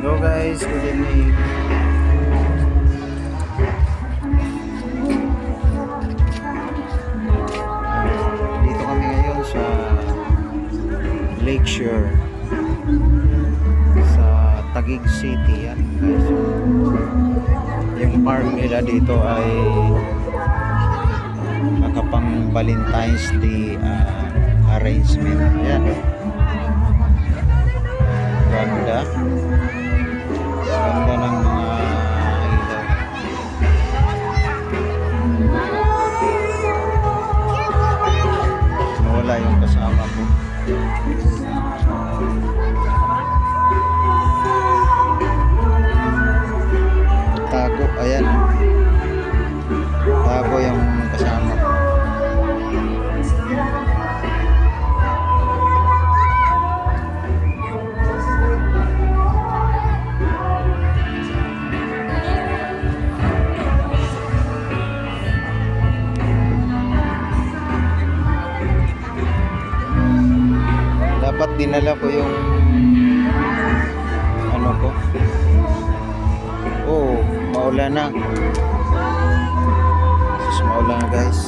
Hello guys, good evening. Dito kami ngayon sa Lakeshore sa Taguig City. Yan guys. Yung park nila dito ay nakapang Valentine's Day arrangement. Ayan. Ganda. Ganda ng mga ilaw. Nawala yung kasama ko. Tago, ayan. Tago yung kasama ko. Dapat dinala ko yung ano ko. Oh, maulan na. Sus, maulan na guys.